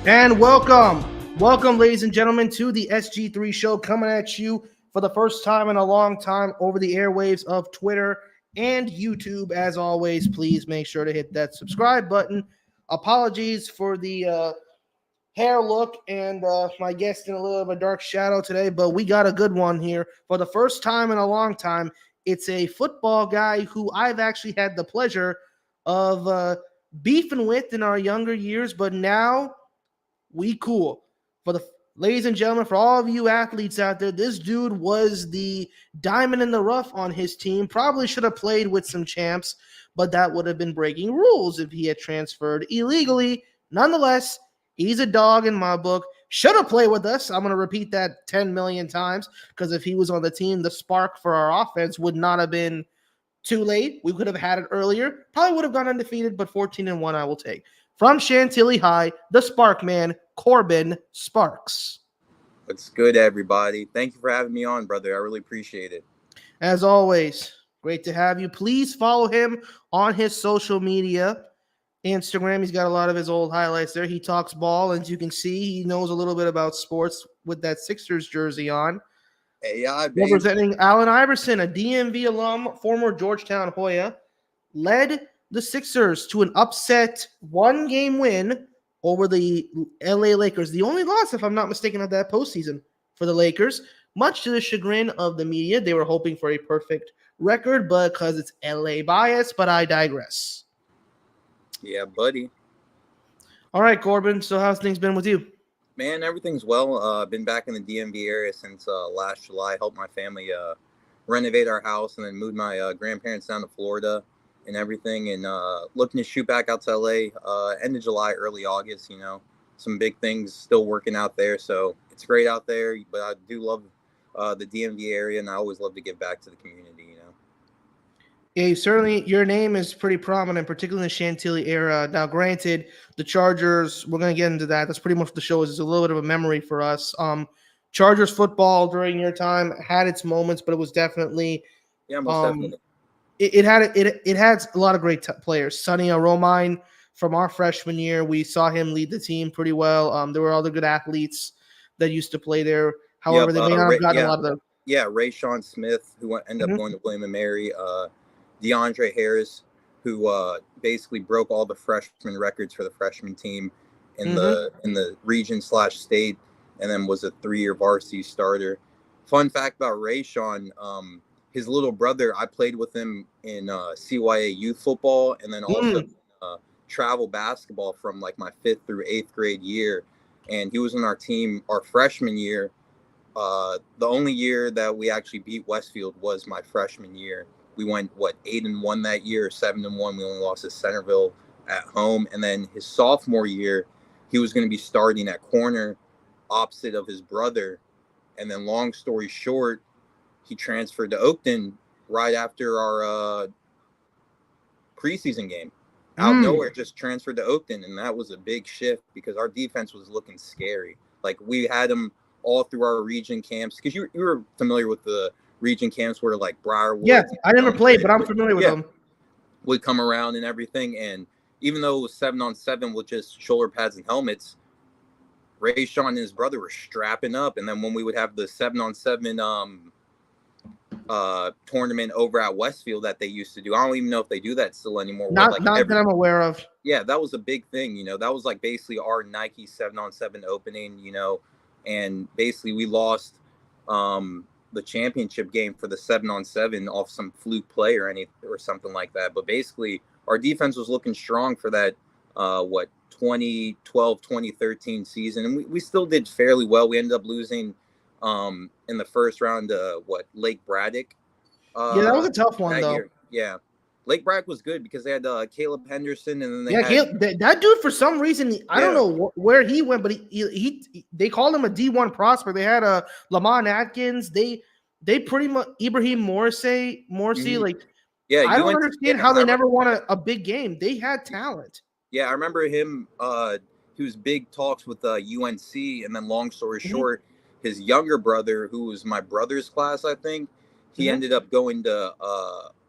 And welcome, ladies and gentlemen, to the SG3 show, coming at you for the first time in a long time over the airwaves of Twitter and YouTube. As always, please make sure to hit that subscribe button. Apologies for the hair look and my guest in a little of a dark shadow today, but we got a good one here. For the first time in a long time, it's a football guy who I've actually had the pleasure of beefing with in our younger years, but now we cool. For the ladies and gentlemen, for all of you athletes out there, this dude was the diamond in the rough on his team. Probably should have played with some champs, but that would have been breaking rules if he had transferred illegally. Nonetheless, he's a dog in my book. Should have played with us. I'm going to repeat that 10 million times because if he was on the team, the spark for our offense would not have been too late. We could have had it earlier. Probably would have gone undefeated, but 14-1 I will take. From Chantilly High, the Spark Man, Korben Sparks. What's good, everybody? Thank you for having me on, brother. I really appreciate it. As always, great to have you. Please follow him on his social media. Instagram, he's got a lot of his old highlights there. He talks ball, and as you can see, he knows a little bit about sports with that Sixers jersey on. AI, baby. Representing Allen Iverson, a DMV alum, former Georgetown Hoya, led the Sixers to an upset one-game win over the LA Lakers. The only loss, if I'm not mistaken, of that postseason for the Lakers. Much to the chagrin of the media, they were hoping for a perfect record, but because it's LA bias, but I digress. Yeah, buddy. All right, Korben, so how's things been with you? Man, everything's well. Been back in the DMV area since last July. Helped my family renovate our house and then moved my grandparents down to Florida and everything. And looking to shoot back out to LA end of July, early August. You know, some big things still working out there. So it's great out there. But I do love the DMV area, and I always love to give back to the community, you know. Yeah, certainly your name is pretty prominent, particularly in the Chantilly era. Now, granted, the Chargers, we're going to get into that. That's pretty much what the show is. It's a little bit of a memory for us. Chargers football during your time had its moments, but it was definitely most definitely. It had a lot of great players. Sonny Romine from our freshman year, we saw him lead the team pretty well. There were other good athletes that used to play there. However, they may not have gotten a lot of them. Yeah, Ray Sean Smith, who ended up going to William & Mary. DeAndre Harris, who basically broke all the freshman records for the freshman team in the region/state, and then was a 3-year varsity starter. Fun fact about Ray Sean, his little brother, I played with him in CYA youth football, and then also travel basketball from like my 5th through 8th grade year. And he was on our team our freshman year. The only year that we actually beat Westfield was my freshman year. We went, 8-1 that year, 7-1. We only lost to Centerville at home. And then his sophomore year, he was going to be starting at corner opposite of his brother. And then long story short, he transferred to Oakton right after our preseason game. Out of nowhere, just transferred to Oakton. And that was a big shift because our defense was looking scary. Like, we had him all through our region camps. Because you were familiar with the region camps where like Briarwood. Yeah, I never played, but I'm familiar with them. Would come around and everything. And even though it was 7-on-7 with just shoulder pads and helmets, Ray Sean and his brother were strapping up. And then when we would have the 7-on-7 tournament over at Westfield that they used to do, I don't even know if they do that still anymore. Not that I'm aware of. Yeah, that was a big thing. You know, that was like basically our Nike 7-on-7 opening, you know, and basically we lost the championship game for the 7-on-7 off some fluke play or something like that. But basically our defense was looking strong for that 2012 2013 season, and we still did fairly well. We ended up losing in the first round to Lake Braddock. Yeah, that was a tough one though. Year. Yeah, Lake Braddock was good because they had Caleb Henderson, and then that dude for some reason, I don't know where he went, but they called him a D1 prospect. They had a Lamont Atkins. They pretty much Ibrahim Morsi. Like, I don't understand how they never won a big game. They had talent. Yeah, I remember him. He was big talks with UNC, and then long story short, his younger brother, who was my brother's class, I think, he ended up going to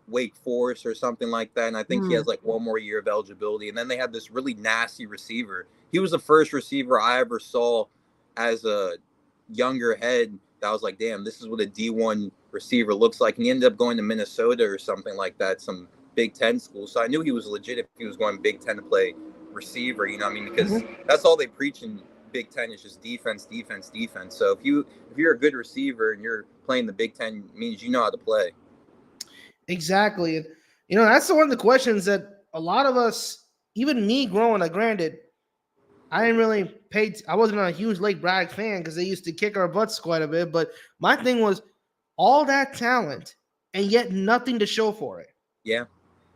Wake Forest or something like that. And I think he has like one more year of eligibility. And then they have this really nasty receiver. He was the first receiver I ever saw as a younger head that I was like, damn, this is what a D1 receiver looks like. And he ended up going to Minnesota or something like that, some Big Ten school. So I knew he was legit if he was going Big Ten to play receiver, you know what I mean? Because that's all they preach in Big Ten is just defense, defense, defense. So if you're a good receiver and you're playing the Big Ten, it means you know how to play. Exactly. And, that's one of the questions that a lot of us, even me growing up, granted, I didn't really I wasn't a huge Lake Bragg fan because they used to kick our butts quite a bit. But my thing was all that talent and yet nothing to show for it. Yeah.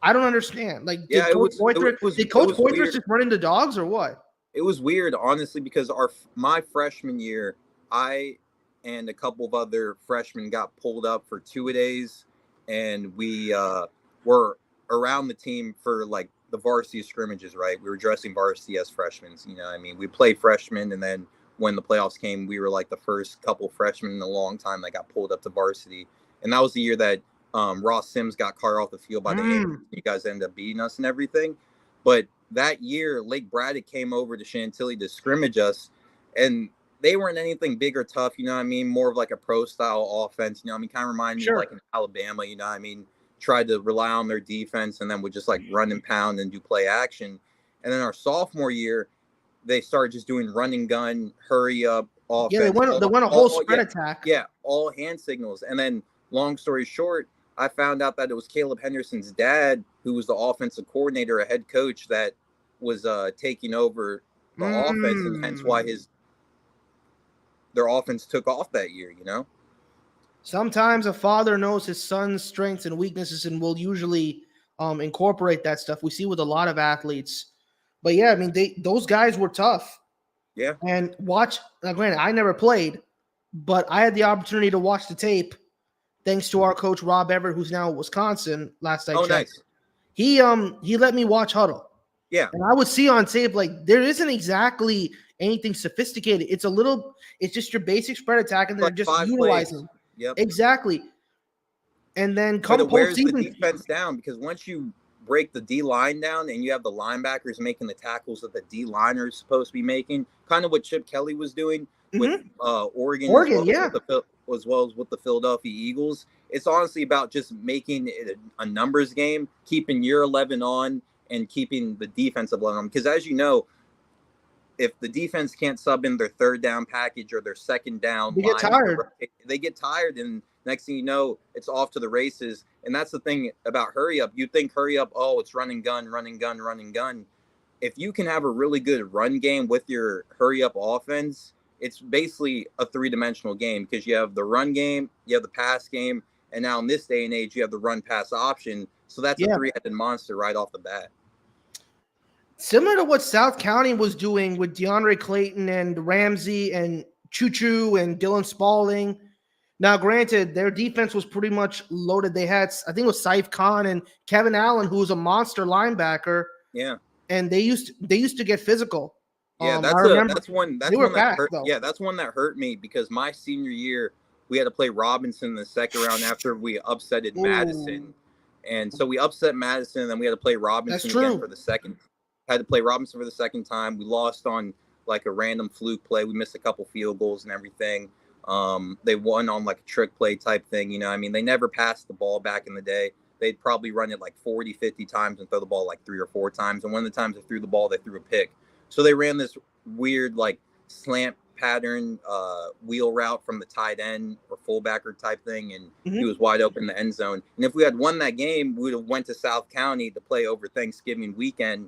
I don't understand. Like, yeah, did Coach Poitras just run into dogs or what? It was weird, honestly, because my freshman year, I and a couple of other freshmen got pulled up for 2-a-days, and we were around the team for like the varsity scrimmages, right? We were dressing varsity as freshmen, you know what I mean? We played freshmen, and then when the playoffs came, we were like the first couple freshmen in a long time that got pulled up to varsity. And that was the year that Ross Sims got carted off the field by the A's. You guys ended up beating us and everything. But that year, Lake Braddock came over to Chantilly to scrimmage us, and they weren't anything big or tough, you know what I mean? More of like a pro-style offense, you know what I mean? Kind of reminded me of like in Alabama, you know what I mean? Tried to rely on their defense and then would just like run and pound and do play action. And then our sophomore year, they started just doing run and gun, hurry up offense. Yeah, they went a whole spread attack. Yeah, all hand signals. And then, long story short, I found out that it was Caleb Henderson's dad, who was the offensive coordinator, a head coach, that was taking over the offense, and hence why their offense took off that year, you know? Sometimes a father knows his son's strengths and weaknesses and will usually incorporate that stuff. We see with a lot of athletes. But yeah, I mean, those guys were tough. Yeah. And granted, I never played, but I had the opportunity to watch the tape thanks to our coach Rob Everett, who's now at Wisconsin. Last I checked, nice. He let me watch huddle. Yeah, and I would see on tape like there isn't exactly anything sophisticated. It's just your basic spread attack, and they're just utilizing. Yep, exactly. And then come postseason, the defense down, because once you break the D line down and you have the linebackers making the tackles that the D liner is supposed to be making, kind of what Chip Kelly was doing with Oregon, as well as with the Philadelphia Eagles. It's honestly about just making it a numbers game, keeping your 11 on, and keeping the defensive 11 on. Because as you know, if the defense can't sub in their third down package or their second down, they get tired. They get tired, and next thing you know, it's off to the races. And that's the thing about hurry up. You think hurry up, oh, it's run and gun, run and gun, run and gun. If you can have a really good run game with your hurry up offense, it's basically a three-dimensional game, because you have the run game, you have the pass game, and now in this day and age, you have the run-pass option. So that's a three-headed monster right off the bat. Similar to what South County was doing with DeAndre Clayton and Ramsey and Choo and Dylan Spalding. Now, granted, their defense was pretty much loaded. They had, I think it was Saif Khan and Kevin Allen, who was a monster linebacker. Yeah. And they used to get physical. Yeah, that's one that hurt me, because my senior year we had to play Robinson in the second round after we upsetted Madison. And so we upset Madison, and then we had to play Robinson again for the second. Had to play Robinson for the second time. We lost on like a random fluke play. We missed a couple field goals and everything. They won on like a trick play type thing. You know, I mean, they never passed the ball back in the day. They'd probably run it like 40, 50 times and throw the ball like 3 or 4 times. And one of the times they threw the ball, they threw a pick. So they ran this weird like slant pattern wheel route from the tight end or fullbacker type thing, and he was wide open in the end zone. And if we had won that game, we would have went to South County to play over Thanksgiving weekend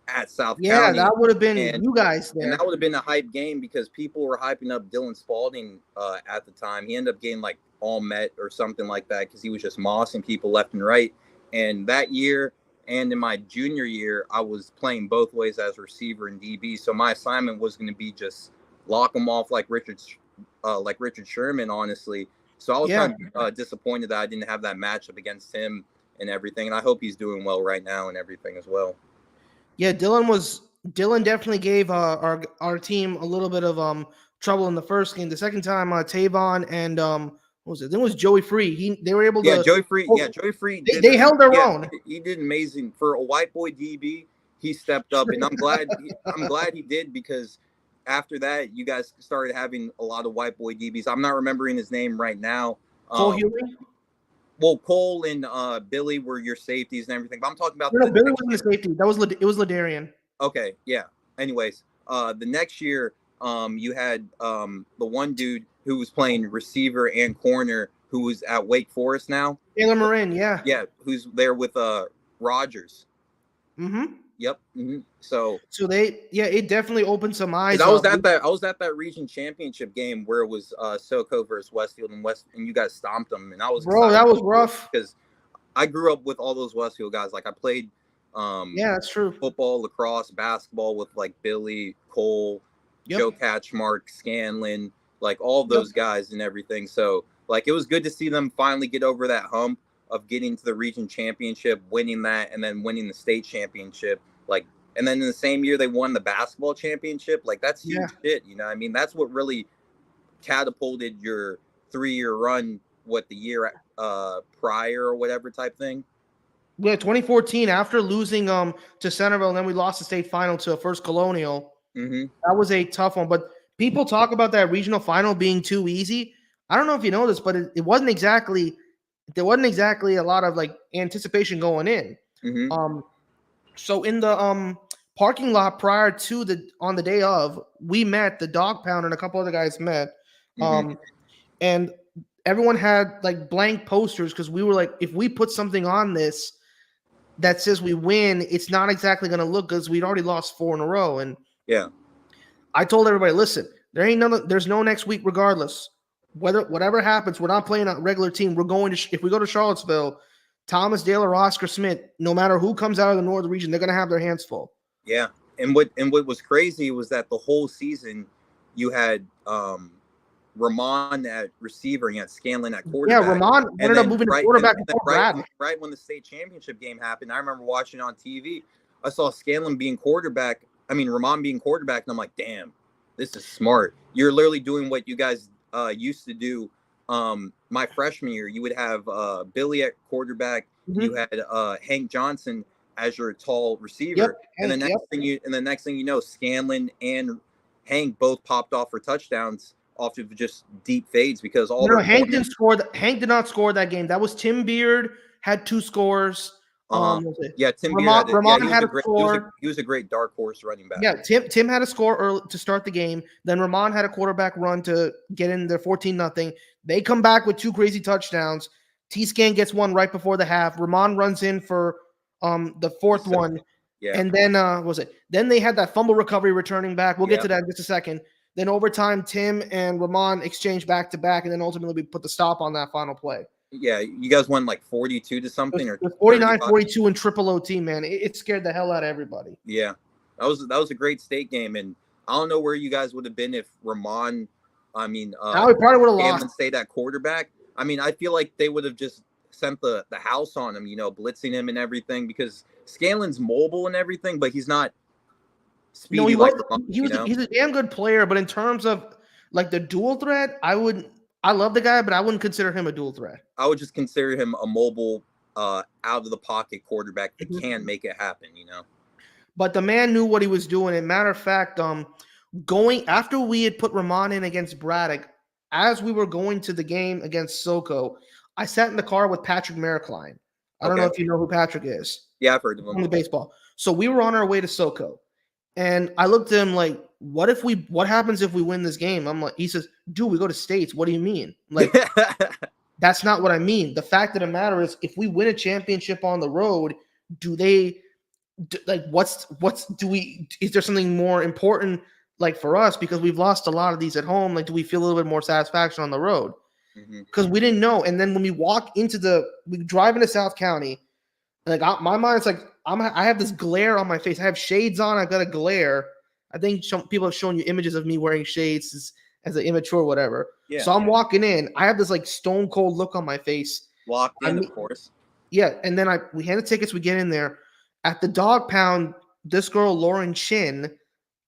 at South County. Yeah, that would have been you guys there. And that would have been a hype game, because people were hyping up Dylan Spalding at the time. He ended up getting like all Met or something like that, because he was just mossing people left and right. And that year, and in my junior year, I was playing both ways as receiver and DB. So my assignment was going to be just lock them off like Richard Sherman, honestly. So I was kind of disappointed that I didn't have that matchup against him and everything. And I hope he's doing well right now and everything as well. Yeah, Dylan definitely gave our team a little bit of trouble in the first game. The second time, Tavon and what was it? Then it was Joey Free. They were able to. Yeah, Joey Free. They held their own. He did amazing for a white boy DB. He stepped up, and I'm glad. I'm glad he did, because after that, you guys started having a lot of white boy DBs. I'm not remembering his name right now. Cole Hewley? Well, Cole and Billy were your safeties and everything. But I'm talking about Billy wasn't the safety. It was Ladarian. Okay, yeah. Anyways, the next year, you had the one dude who was playing receiver and corner, who was at Wake Forest now. Taylor Marin, yeah. Yeah, who's there with Rogers. Mm-hmm. Yep. Mm-hmm. So it definitely opened some eyes. I was at that region championship game where it was SoCo versus Westfield, and you guys stomped them, and I was that was rough, because I grew up with all those Westfield guys. Like I played that's true. football, lacrosse, basketball with like Billy, Cole, Joe Catchmark, Scanlon, like all of those guys and everything. So like it was good to see them finally get over that hump of getting to the region championship, winning that, and then winning the state championship. Like, and then in the same year they won the basketball championship. Like that's huge shit, you know. I mean, that's what really catapulted your 3-year run. What, the year prior or whatever type thing. Yeah, 2014, after losing to Centerville, and then we lost the state final to First Colonial. Mm-hmm. That was a tough one. But people talk about that regional final being too easy. I don't know if you know this, but it wasn't exactly. There wasn't exactly a lot of like anticipation going in. Mm-hmm. So in the parking lot prior to on the day of, we met the Dog Pound and a couple other guys met, and everyone had like blank posters because we were like, if we put something on this that says we win, it's not exactly going to look good because we'd already lost 4 in a row. And I told everybody, listen, there's no next week regardless. Whatever happens, we're not playing a regular team. We're going to, if we go to Charlottesville, Thomas Dale or Oscar Smith, no matter who comes out of the northern region, they're going to have their hands full. Yeah. And what was crazy was that the whole season you had Ramon at receiver and you had Scanlon at quarterback. Yeah, Ramon ended up moving to quarterback right when the state championship game happened. I remember watching on TV. I saw Scanlon being quarterback. I mean, Ramon being quarterback, and I'm like, damn, this is smart. You're literally doing what you guys used to do. My freshman year, you would have Billy at quarterback. You had Hank Johnson as your tall receiver, and the next thing you know, Scanlon and Hank both popped off for touchdowns off of just deep fades because Hank didn't score. Hank did not score that game. That was Tim Beard had 2 scores. Tim Beard had a score. He was a great dark horse running back. Yeah, Tim had a score early to start the game. Then Ramon had a quarterback run to get in there 14-0. They come back with 2 crazy touchdowns. T-Scan gets one right before the half. Ramon runs in for the 4th one. Yeah. And then Then they had that fumble recovery returning back. We'll get to that in just a second. Then overtime, Tim and Ramon exchanged back to back, and then ultimately we put the stop on that final play. Yeah, you guys won like 42 to something, or 49-42 in triple OT, man. It scared the hell out of everybody. Yeah, that was a great state game, and I don't know where you guys would have been if Ramon, we probably would have lost. Stayed at quarterback. I mean, I feel like they would have just sent the house on him, blitzing him and everything, because Scanlon's mobile and everything, but he's not speedy. No, he's a damn good player, but in terms of like the dual threat, I love the guy, but I wouldn't consider him a dual threat. I would just consider him a mobile, out of the pocket quarterback that can make it happen, But the man knew what he was doing. And matter of fact, going after we had put Ramon in against Braddock, as we were going to the game against SoCo, I sat in the car with Patrick Merikline. I don't know if you know who Patrick is. Yeah, I've heard of him. From the baseball. So we were on our way to SoCo. And I looked at him like, what happens if we win this game? I'm like, he says, dude, we go to states. What do you mean? Like, that's not what I mean. The fact of the matter is, if we win a championship on the road, is there something more important like for us? Because we've lost a lot of these at home. Like, do we feel a little bit more satisfaction on the road? Because we didn't know. And then when we drive into South County, like my mind's like, I have this glare on my face. I have shades on. I've got a glare. I think people have shown you images of me wearing shades as an immature, whatever. Yeah, so I'm walking in. I have this like stone cold look on my face. Locked in, of course. Yeah, and then we hand the tickets. We get in there at the Dog Pound. This girl, Lauren Chin,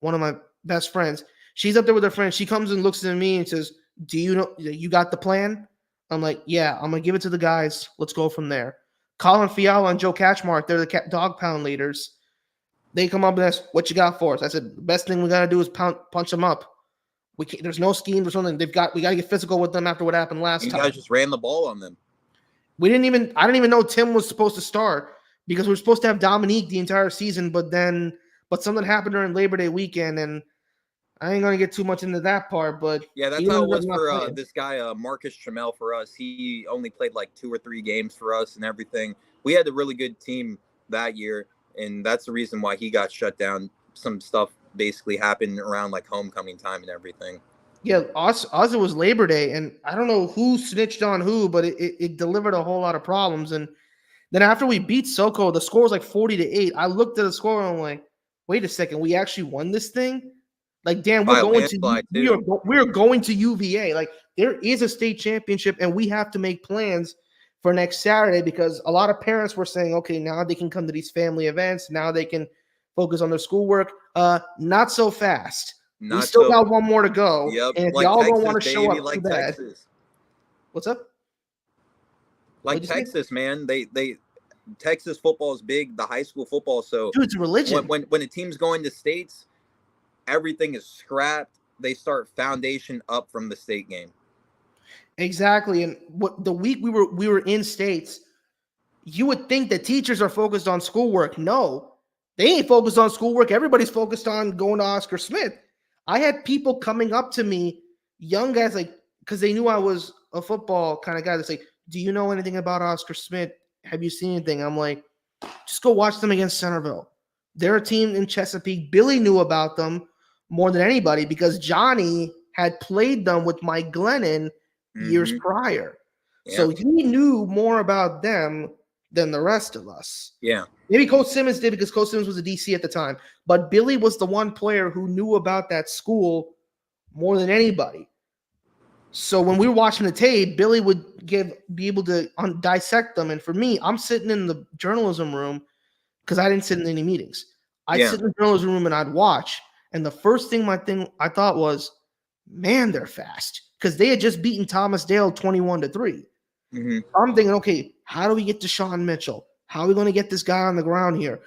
one of my best friends, she's up there with her friend. She comes and looks at me and says, "Do you know you got the plan?" I'm like, yeah, I'm going to give it to the guys. Let's go from there. Colin Fiala and Joe Catchmark, they're the dog pound leaders. They come up and ask, what you got for us? I said, the best thing we got to do is punch them up. There's no scheme or something. We got to get physical with them after what happened last time. You guys just ran the ball on them. I didn't even know Tim was supposed to start because we were supposed to have Dominique the entire season, but something happened during Labor Day weekend, and I ain't gonna get too much into that part. But yeah, that's how it was for this guy Marcus Trammell for us. He only played like 2 or 3 games for us and everything. We had a really good team that year, and that's the reason why he got shut down. Some stuff basically happened around like homecoming time and everything. Yeah, it was Labor Day, and I don't know who snitched on who, but it delivered a whole lot of problems. And then after we beat SoCo, the score was like 40-8. I looked at the score and I'm like, wait a second, we actually won this thing? Like, damn, we're going to UVA. Like, there is a state championship, and we have to make plans for next Saturday because a lot of parents were saying, okay, now they can come to these family events. Now they can focus on their schoolwork. Not so fast. We still got one more to go. Yep. And if like y'all Texas, don't want to show up like too bad. Texas. What's up? Like Texas, man. Texas football is big, the high school football. So dude, it's a religion. When a team's going to states, everything is scrapped. They start foundation up from the state game. Exactly. And what the week we were in states, you would think that teachers are focused on schoolwork. No, they ain't focused on schoolwork. Everybody's focused on going to Oscar Smith. I had people coming up to me, young guys, like, because they knew I was a football kind of guy. They say, do you know anything about Oscar Smith? Have you seen anything? I'm like, just go watch them against Centerville. They're a team in Chesapeake. Billy knew about them more than anybody because Johnny had played them with Mike Glennon years prior. Yeah. So he knew more about them than the rest of us. Yeah. Maybe Coach Simmons did because Coach Simmons was a DC at the time. But Billy was the one player who knew about that school more than anybody. So when we were watching the tape, Billy would be able to dissect them. And for me, I'm sitting in the journalism room because I didn't sit in any meetings. I'd sit in the journalism room and I'd watch. And the first thing I thought was, man, they're fast. Because they had just beaten Thomas Dale 21-3. I'm thinking, okay, how do we get to Sean Mitchell? How are we going to get this guy on the ground here?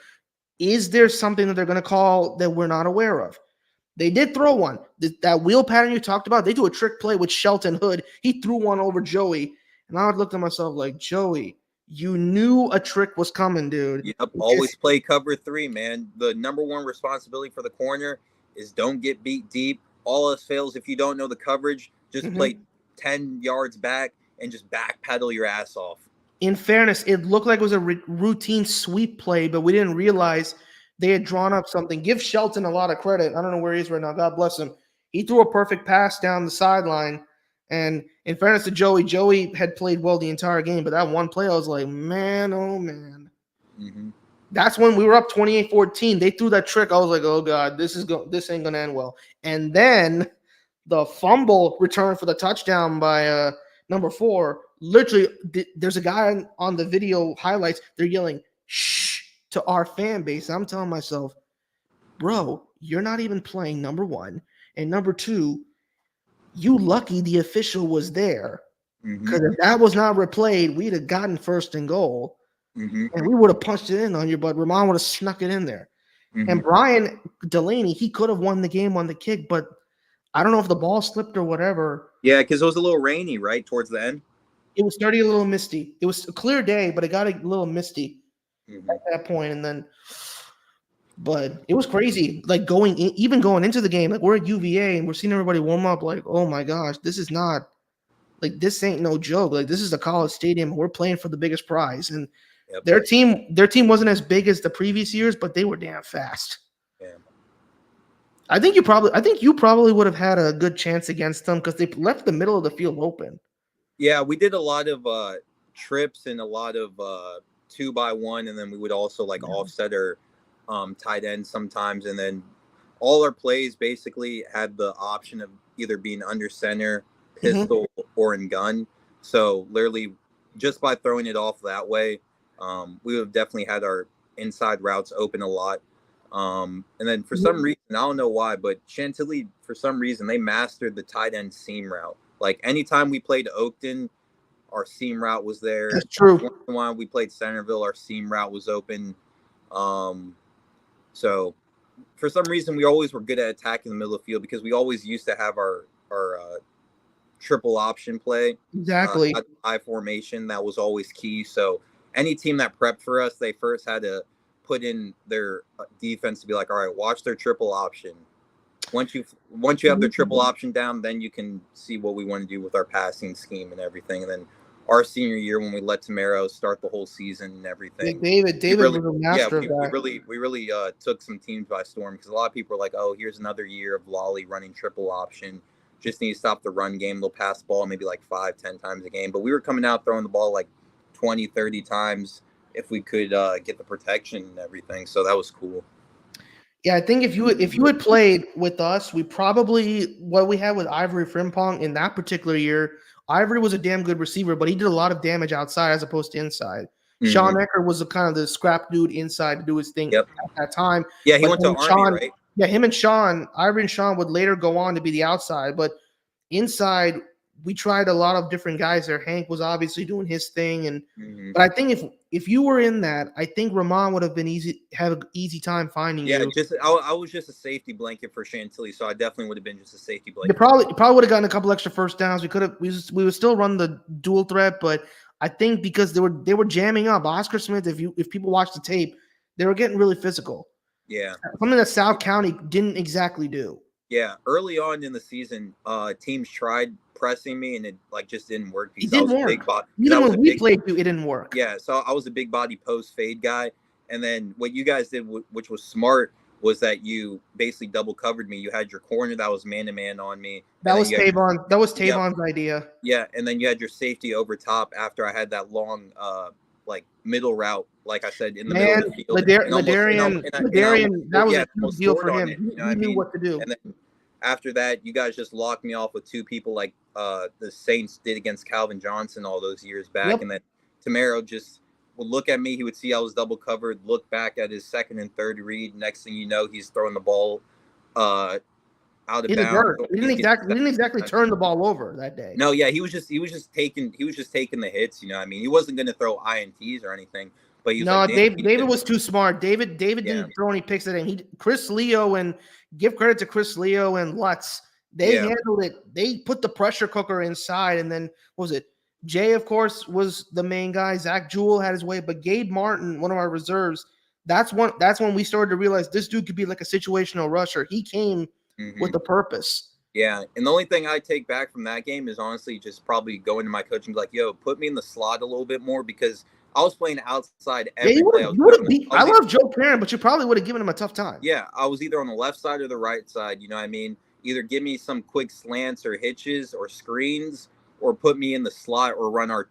Is there something that they're going to call that we're not aware of? They did throw one. That wheel pattern you talked about, they do a trick play with Shelton Hood. He threw one over Joey. And I would look at myself like, Joey, you knew a trick was coming, dude. Yep, always play cover 3, man. The number one responsibility for the corner is don't get beat deep. All else fails if you don't know the coverage. Just play 10 yards back and just backpedal your ass off. In fairness, it looked like it was a routine sweep play, but we didn't realize they had drawn up something. Give Shelton a lot of credit. I don't know where he is right now. God bless him. He threw a perfect pass down the sideline. And in fairness to Joey had played well the entire game, but that one play, I was like, man, oh, man. That's when we were up 28-14. They threw that trick. I was like, oh, God, this ain't going to end well. And then the fumble return for the touchdown by number 4, literally, there's a guy on the video highlights. They're yelling, shh, to our fan base. I'm telling myself, bro, you're not even playing, number 1. And number 2, you lucky the official was there. Because if that was not replayed, we'd have gotten 1st and goal. And we would have punched it in on you, but Ramon would have snuck it in there. And Brian Delaney, he could have won the game on the kick, but I don't know if the ball slipped or whatever. Yeah, because it was a little rainy, right, towards the end? It was starting a little misty. It was a clear day, but it got a little misty at that point. And then, but it was crazy. Like going into the game, like we're at UVA and we're seeing everybody warm up. Like, oh my gosh, this is not like this ain't no joke. Like this is a college stadium. We're playing for the biggest prize, and their team wasn't as big as the previous years, but they were damn fast. Yeah. I think you probably would have had a good chance against them because they left the middle of the field open. Yeah, we did a lot of trips and a lot of 2x1, and then we would also like offset our tight end sometimes, and then all our plays basically had the option of either being under center, pistol, or in gun. So literally, just by throwing it off that way, we would have definitely had our inside routes open a lot. And then for some reason, I don't know why, but Chantilly, for some reason, they mastered the tight end seam route. Like anytime we played Oakton, our seam route was there. That's true. When we played Centerville, our seam route was open. So for some reason, we always were good at attacking the middle of the field because we always used to have our triple option play. Exactly. I formation, that was always key. So any team that prepped for us, they first had to put in their defense to be like, all right, watch their triple option. Once you have their triple option down, then you can see what we want to do with our passing scheme and everything. And then our senior year, when we let Tamero start the whole season and everything, David was a master of that. We really took some teams by storm because a lot of people are like, oh, here's another year of Lolly running triple option. Just need to stop the run game. They'll pass the ball maybe like 5-10 times a game. But we were coming out throwing the ball like 20, 30 times if we could get the protection and everything. So that was cool. Yeah, I think if you had played with us, we probably what we had with Ivory Frimpong in that particular year. Ivory was a damn good receiver, but he did a lot of damage outside as opposed to inside. Mm-hmm. Sean Ecker was the kind of the scrap dude inside to do his thing at that time. Yeah, he went to Army, right? Yeah, him and Sean, Ivory and Sean would later go on to be the outside, but inside we tried a lot of different guys there. Hank was obviously doing his thing, and but I think if you were in that, I think Ramon would have been have an easy time finding you. Yeah, I was just a safety blanket for Chantilly, so I definitely would have been just a safety blanket. You probably would have gotten a couple extra first downs. We would still run the dual threat, but I think because they were jamming up Oscar Smith. If people watch the tape, they were getting really physical. Yeah, something that South County didn't exactly do. Yeah, early on in the season, teams tried pressing me, and it just didn't work. It didn't work. Even when we played you, it didn't work. Yeah, so I was a big body post fade guy, and then what you guys did, which was smart, was that you basically double covered me. You had your corner that was man to man on me. That was Tavon. That was Tavon's idea. Yeah, and then you had your safety over top after I had that long middle route, like I said, in the middle of the field. Ladarian, that was a huge deal for him. He knew what to do. And then after that, you guys just locked me off with two people like the Saints did against Calvin Johnson all those years back. Yep. And then Tamero just would look at me. He would see I was double covered, look back at his second and third read. Next thing you know, he's throwing the ball out of bounds. We didn't exactly turn the ball over that day. No, yeah, he was just taking the hits. You know, I mean, he wasn't going to throw INTs or anything. But David was too smart. David didn't throw any picks at him. Chris Leo, and give credit to Chris Leo and Lutz. They handled it. They put the pressure cooker inside, and then what was it? Jay, of course, was the main guy. Zach Jewell had his way, but Gabe Martin, one of our reserves, that's when we started to realize this dude could be like a situational rusher. He came with a purpose. Yeah, and the only thing I take back from that game is honestly just probably going to my coach and be like, yo, put me in the slot a little bit more, because I was playing outside every play. I love Joe Karen, but you probably would have given him a tough time. Yeah, I was either on the left side or the right side. You know what I mean? Either give me some quick slants or hitches or screens, or put me in the slot, or run our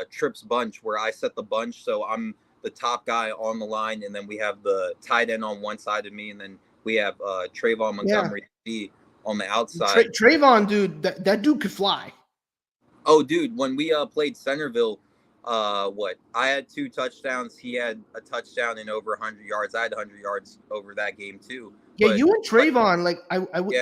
trips bunch where I set the bunch. So I'm the top guy on the line, and then we have the tight end on one side of me, and then we have Trayvon Montgomery on the outside. Trayvon, dude, that dude could fly. Oh, dude, when we played Centerville, I had 2 touchdowns. He had a touchdown and over 100 yards. I had 100 yards over that game too. Yeah, but, you and Trayvon,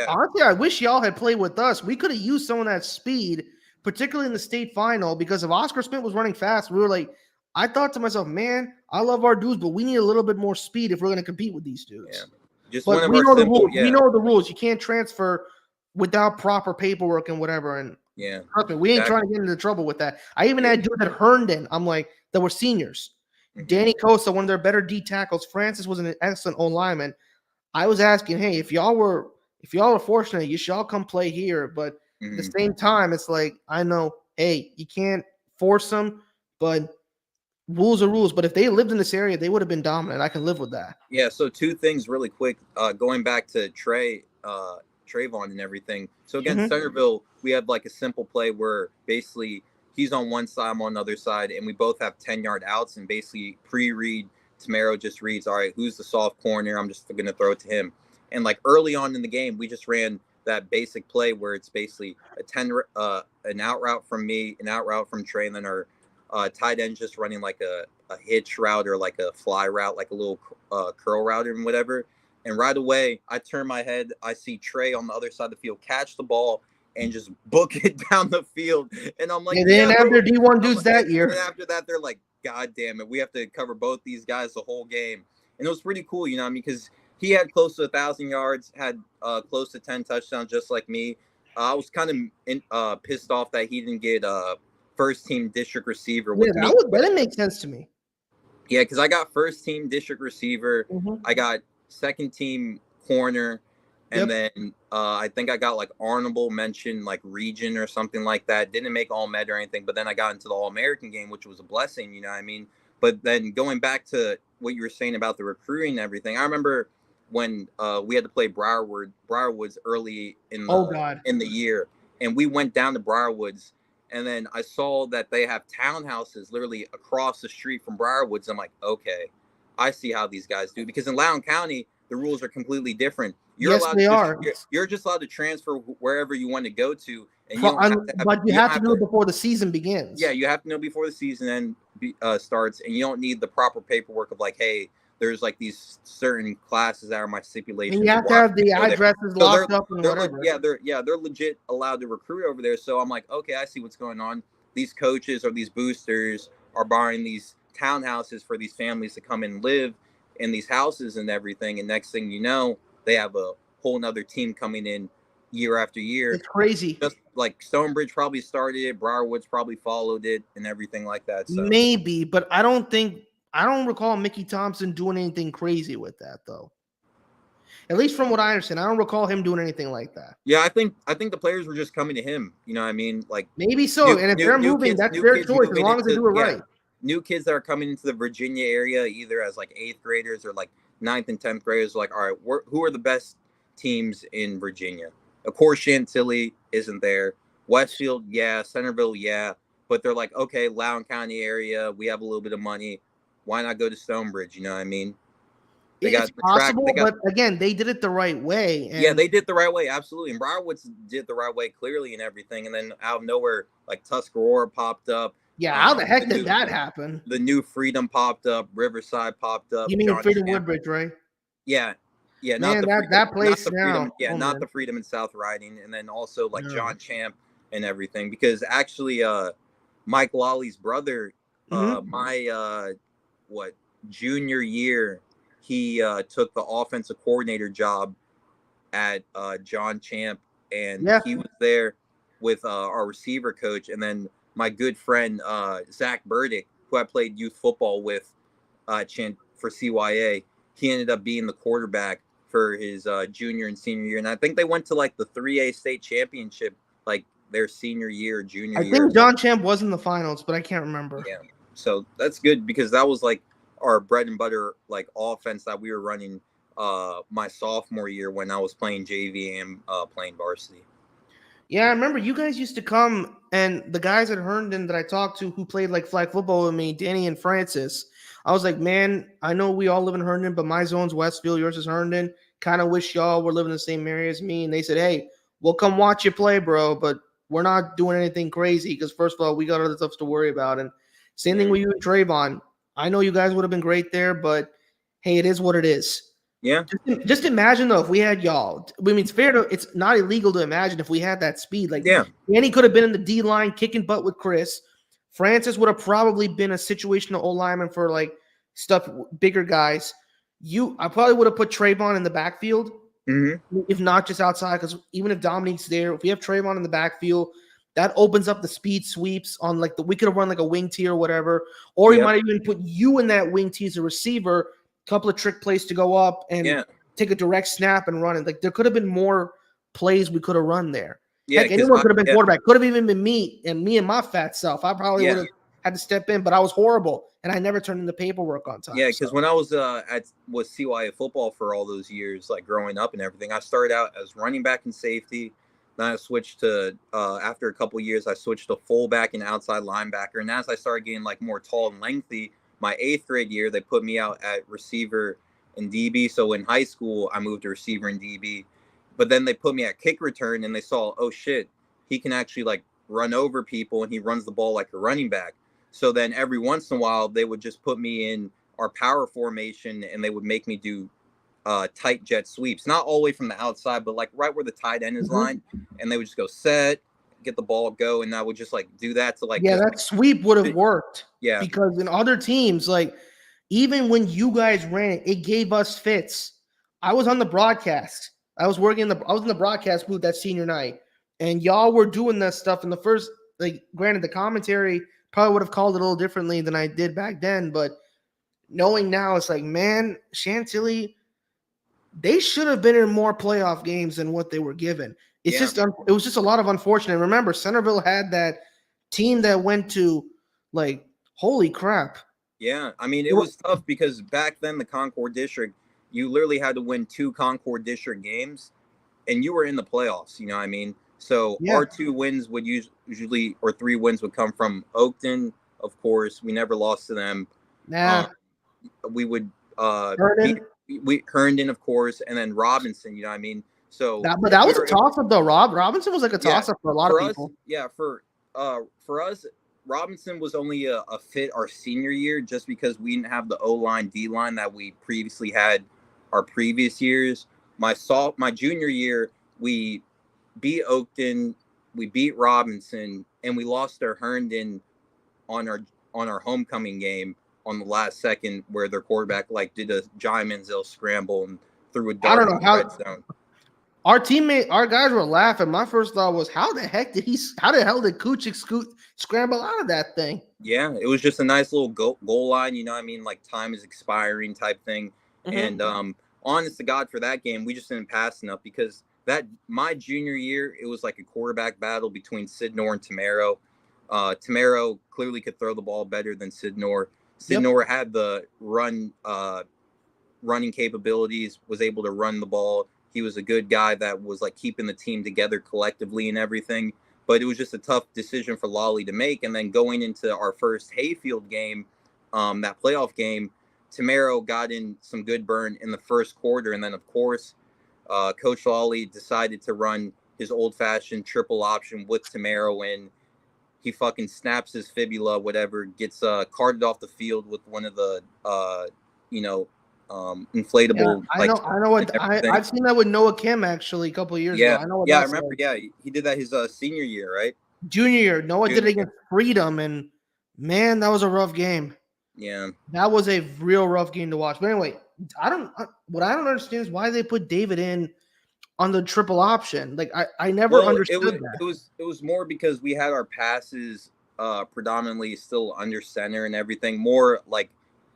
honestly, I wish y'all had played with us. We could have used some of that speed, particularly in the state final, because if Oscar Smith was running fast, we were like, I thought to myself, man, I love our dudes, but we need a little bit more speed if we're going to compete with these dudes. Yeah. But we know the rules. We know the rules. You can't transfer without proper paperwork and whatever. And we ain't trying to get into trouble with that. I even had dudes at Herndon. I'm like, that were seniors. Danny Costa, one of their better D tackles. Francis was an excellent O lineman. I was asking, hey, if y'all were fortunate, you should all come play here. But at the same time, it's like, I know, hey, you can't force them, but rules are rules. But if they lived in this area, they would have been dominant. I can live with that. Yeah. So 2 things really quick. Going back to Trayvon and everything. So against Centerville, we had like a simple play where basically he's on one side, I'm on the other side, and we both have 10-yard outs, and basically pre-read, Tamero just reads, all right, who's the soft corner? I'm just going to throw it to him. And like early on in the game, we just ran that basic play where it's basically an out route from me, an out route from Trey, and then our tight end just running like a hitch route or like a fly route, like a little curl route and whatever. And right away, I turn my head. I see Trey on the other side of the field catch the ball and just book it down the field. And I'm like, they didn't have their D1 dudes that year. And after that, they're like, God damn it, we have to cover both these guys the whole game. And it was pretty cool, you know what I mean? Because he had close to 1,000 yards, had close to 10 touchdowns, just like me. I was kind of pissed off that he didn't get first team district receiver with me. That didn't make sense to me. Yeah, because I got first team district receiver. Mm-hmm. I got second team corner. And then I think I got like honorable mention, like region or something like that. Didn't make All-Med or anything. But then I got into the All-American game, which was a blessing, you know what I mean? But then going back to what you were saying about the recruiting and everything, I remember when we had to play Briarwoods early in the year. And we went down to Briarwoods. And then I saw that they have townhouses literally across the street from Briarwoods. I'm like, okay, I see how these guys do. Because in Loudoun County, the rules are completely different. You're just allowed to transfer wherever you want to go to. And you have to know before the season begins. Yeah, you have to know before the season starts. And you don't need the proper paperwork of like, hey, there's like these certain classes that are my stipulations. And you have to have the addresses locked up and whatever. They're legit allowed to recruit over there. So I'm like, okay, I see what's going on. These coaches or these boosters are buying these townhouses for these families to come and live in these houses and everything. And next thing you know, they have a whole nother team coming in year after year. It's crazy. Just like Stonebridge probably started it, Briarwoods probably followed it, and everything like that. So. Maybe, but I don't recall Mickey Thompson doing anything crazy with that, though. At least from what I understand, I don't recall him doing anything like that. Yeah, I think the players were just coming to him. You know what I mean? Like maybe so. And if they're moving, that's their choice as long as they do it right. New kids that are coming into the Virginia area, either as like 8th graders or like 9th and 10th graders, like, all right, who are the best teams in Virginia? Of course, Chantilly isn't there. Westfield, yeah. Centerville, yeah. But they're like, okay, Loudoun County area, we have a little bit of money. Why not go to Stonebridge? You know what I mean? It's possible, but again, they did it the right way. Yeah, they did the right way, absolutely. And Briarwoods did the right way clearly and everything. And then out of nowhere, like Tuscarora popped up. Yeah, how the heck did that happen? The new Freedom popped up. Riverside popped up. You mean Freedom Woodbridge, right? Yeah. Yeah, man, that place now. Yeah, not the Freedom in South Riding. And then also like John Champ and everything. Because actually Mike Lawley's brother, my junior year, he took the offensive coordinator job at John Champ, and he was there with our receiver coach. And then my good friend Zach Burdick, who I played youth football with for CYA, he ended up being the quarterback for his junior and senior year. And I think they went to like the 3A state championship like their senior year, junior year. I think John Champ was in the finals, but I can't remember. Yeah, so that's good because that was like our bread and butter like offense that we were running my sophomore year when I was playing JV and playing varsity. Yeah, I remember you guys used to come, and the guys at Herndon that I talked to who played like flag football with me, Danny and Francis, I was like, man, I know we all live in Herndon, but my zone's Westfield, yours is Herndon. Kind of wish y'all were living in the same area as me. And they said, hey, we'll come watch you play, bro, but we're not doing anything crazy because first of all, we got other stuff to worry about. And same thing with you and Trayvon. I know you guys would have been great there, but hey, it is what it is. Yeah. Just imagine though, if we had y'all. I mean, it's not illegal to imagine if we had that speed. Like, Danny could have been in the D line kicking butt with Chris. Francis would have probably been a situational O lineman for like bigger guys. I probably would have put Trayvon in the backfield, if not just outside. Because even if Dominique's there, if we have Trayvon in the backfield, that opens up the speed sweeps on like we could have run like a wing tee or whatever, or you might even put you in that wing tee as a receiver. Couple of trick plays to go up and take a direct snap and run it. Like there could have been more plays we could have run there. Yeah, heck, anyone could have been quarterback. Could have even been me and my fat self. I probably would have had to step in, but I was horrible and I never turned in the paperwork on time. Yeah, because when I was was CYA football for all those years, like growing up and everything, I started out as running back and safety. Then I switched to after a couple of years, I switched to fullback and outside linebacker. And as I started getting like more tall and lengthy, my 8th grade year, they put me out at receiver and DB. So in high school, I moved to receiver and DB. But then they put me at kick return and they saw, oh, shit, he can actually like run over people and he runs the ball like a running back. So then every once in a while, they would just put me in our power formation and they would make me do tight jet sweeps, not all the way from the outside, but like right where the tight end is lined, and they would just go set, get the ball, go, and I would just like do that to like that sweep would have worked. Yeah, because in other teams, like even when you guys ran it, it gave us fits. I was on the broadcast. I was in the broadcast booth that senior night, and y'all were doing that stuff in the first. Like, granted, the commentary probably would have called it a little differently than I did back then, but knowing now, it's like, man, Chantilly, they should have been in more playoff games than what they were given. It was just a lot of unfortunate. Remember, Centerville had that team that went to, like, holy crap. Yeah, I mean, it was tough because back then the Concord District, you literally had to win 2 Concord District games, and you were in the playoffs. You know what I mean? So our 2 wins would usually, or 3 wins would come from Oakton, of course. We never lost to them. We would Herndon, of course, and then Robinson. You know what I mean? So that was a toss-up, though. Robinson was like a toss-up for a lot of people. For us, Robinson was only a fit our senior year just because we didn't have the O-line, D-line that we previously had our previous years. My junior year, we beat Oakton, we beat Robinson, and we lost to Herndon on our homecoming game on the last second, where their quarterback like did a giant Manziel scramble and threw a dart in the red zone. Our guys were laughing. My first thought was, how the hell did Kuchik scramble out of that thing? Yeah, it was just a nice little goal line, you know what I mean? Like, time is expiring type thing. And honest to God, for that game, we just didn't pass enough because my junior year, it was like a quarterback battle between Sidnor and Tamero. Tamero clearly could throw the ball better than Sidnor. Sidnor had the running capabilities, was able to run the ball. He was a good guy that was like keeping the team together collectively and everything. But it was just a tough decision for Lolly to make. And then going into our first Hayfield game, that playoff game, Tamero got in some good burn in the first quarter. And then, of course, Coach Lolly decided to run his old-fashioned triple option with Tamero, and he fucking snaps his fibula, whatever, gets carted off the field with one of the, inflatable. Yeah, I've seen that with Noah Kim actually a couple of years ago. I know. I remember. Yeah, he did that his senior year, right? Junior year. Noah did it against Freedom, and man, that was a rough game. Yeah, that was a real rough game to watch. But anyway, what I don't understand is why they put David in on the triple option. Like, I never understood that. It was more because we had our passes predominantly still under center and everything, more like